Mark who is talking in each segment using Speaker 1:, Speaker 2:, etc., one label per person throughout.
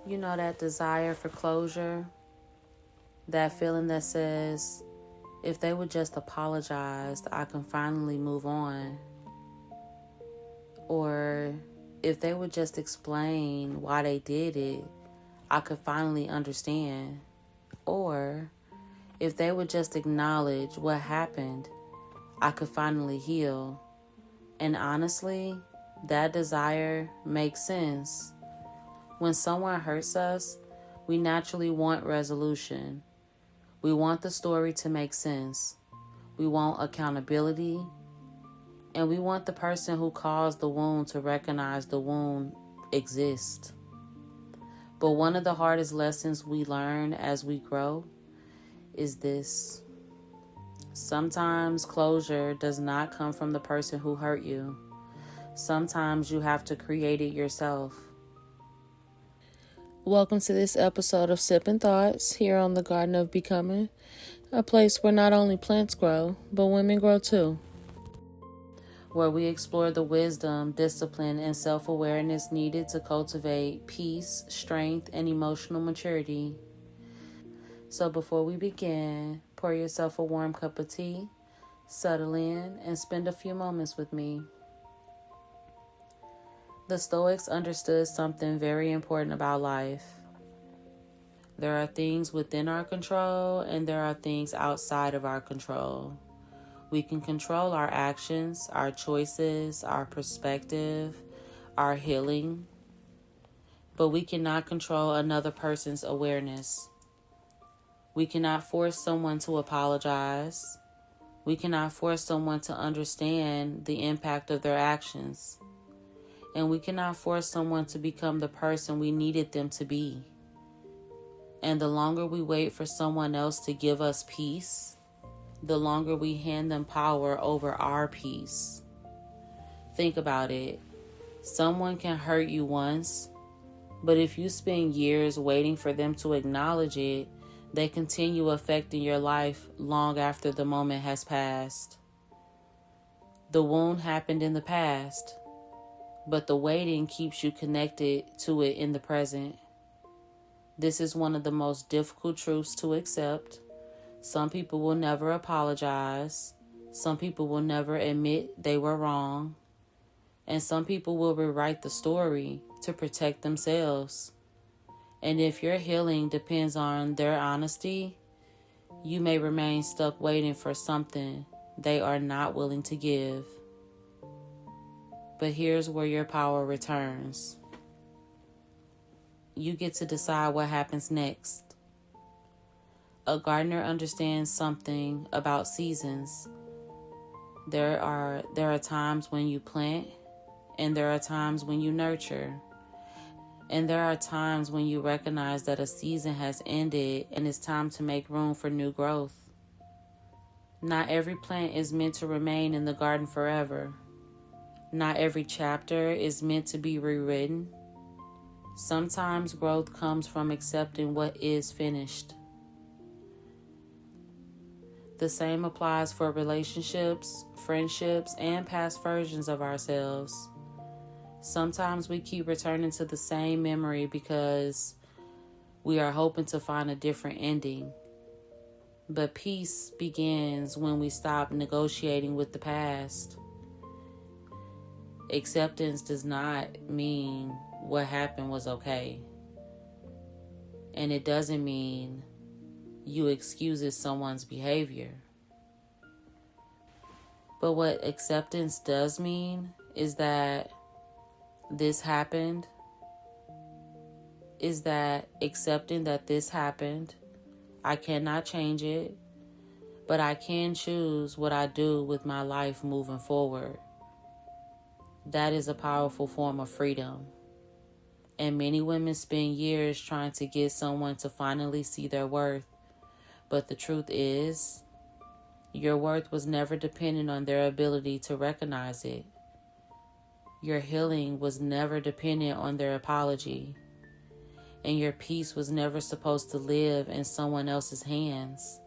Speaker 1: You know, that desire for closure, that feeling that says, if they would just apologize, I can finally move on. Or if they would just explain why they did it, I could finally understand. Or if they would just acknowledge what happened, I could finally heal. And honestly, that desire makes sense. When someone hurts us, we naturally want resolution. We want the story to make sense. We want accountability. And we want the person who caused the wound to recognize the wound exists. But one of the hardest lessons we learn as we grow is this. Sometimes closure does not come from the person who hurt you. Sometimes you have to create it yourself. Welcome to this episode of Sippin Thoughts here on the Garden of Becoming, a place where not only plants grow, but women grow too. Where we explore the wisdom, discipline, and self-awareness needed to cultivate peace, strength, and emotional maturity. So before we begin, pour yourself a warm cup of tea, settle in, and spend a few moments with me. The Stoics understood something very important about life. There are things within our control, and there are things outside of our control. We can control our actions, our choices, our perspective, our healing, but we cannot control another person's awareness. We cannot force someone to apologize. We cannot force someone to understand the impact of their actions. And we cannot force someone to become the person we needed them to be. And the longer we wait for someone else to give us peace, the longer we hand them power over our peace. Think about it. Someone can hurt you once, but if you spend years waiting for them to acknowledge it, they continue affecting your life long after the moment has passed. The wound happened in the past, but the waiting keeps you connected to it in the present. This is one of the most difficult truths to accept. Some people will never apologize. Some people will never admit they were wrong. And some people will rewrite the story to protect themselves. And if your healing depends on their honesty, you may remain stuck waiting for something they are not willing to give. But here's where your power returns. You get to decide what happens next. A gardener understands something about seasons. There are times when you plant, and there are times when you nurture. And there are times when you recognize that a season has ended and it's time to make room for new growth. Not every plant is meant to remain in the garden forever. Not every chapter is meant to be rewritten. Sometimes growth comes from accepting what is finished. The same applies for relationships, friendships, and past versions of ourselves. Sometimes we keep returning to the same memory because we are hoping to find a different ending. But peace begins when we stop negotiating with the past. Acceptance does not mean what happened was okay. And it doesn't mean you excuses someone's behavior. But what acceptance does mean is that this happened, is that accepting that this happened. I cannot change it, but I can choose what I do with my life moving forward. That is a powerful form of freedom. And many women spend years trying to get someone to finally see their worth. But the truth is, your worth was never dependent on their ability to recognize it. Your healing was never dependent on their apology. And your peace was never supposed to live in someone else's hands.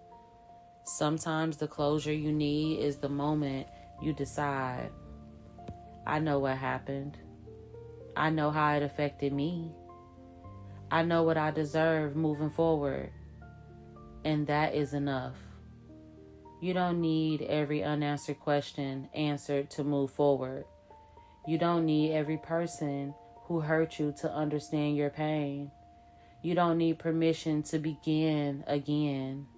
Speaker 1: Sometimes the closure you need is the moment you decide, I know what happened. I know how it affected me. I know what I deserve moving forward, and that is enough. You don't need every unanswered question answered to move forward. You don't need every person who hurt you to understand your pain. You don't need permission to begin again.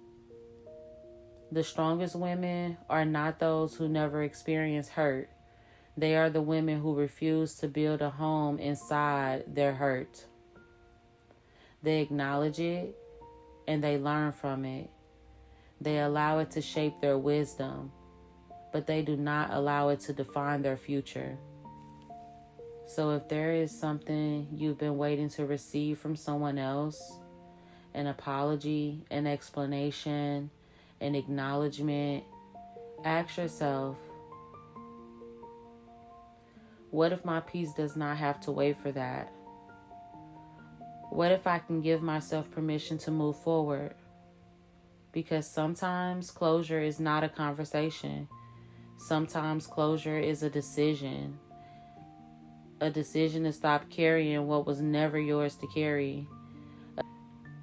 Speaker 1: The strongest women are not those who never experience hurt. They are the women who refuse to build a home inside their hurt. They acknowledge it and they learn from it. They allow it to shape their wisdom, but they do not allow it to define their future. So if there is something you've been waiting to receive from someone else, an apology, an explanation, an acknowledgement, ask yourself, what if my peace does not have to wait for that? What if I can give myself permission to move forward? Because sometimes closure is not a conversation. Sometimes closure is a decision. A decision to stop carrying what was never yours to carry.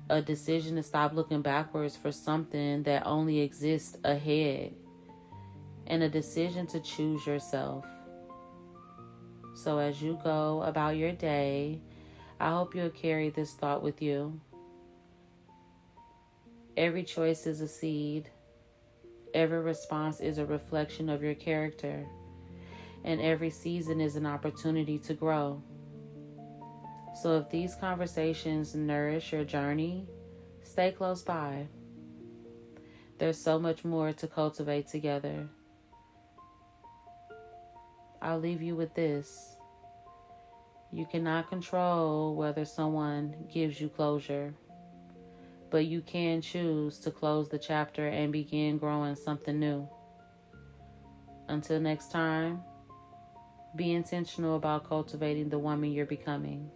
Speaker 1: A decision to stop looking backwards for something that only exists ahead. And a decision to choose yourself. So as you go about your day, I hope you'll carry this thought with you. Every choice is a seed. Every response is a reflection of your character. And every season is an opportunity to grow. So if these conversations nourish your journey, stay close by. There's so much more to cultivate together. I'll leave you with this. You cannot control whether someone gives you closure, but you can choose to close the chapter and begin growing something new. Until next time, be intentional about cultivating the woman you're becoming.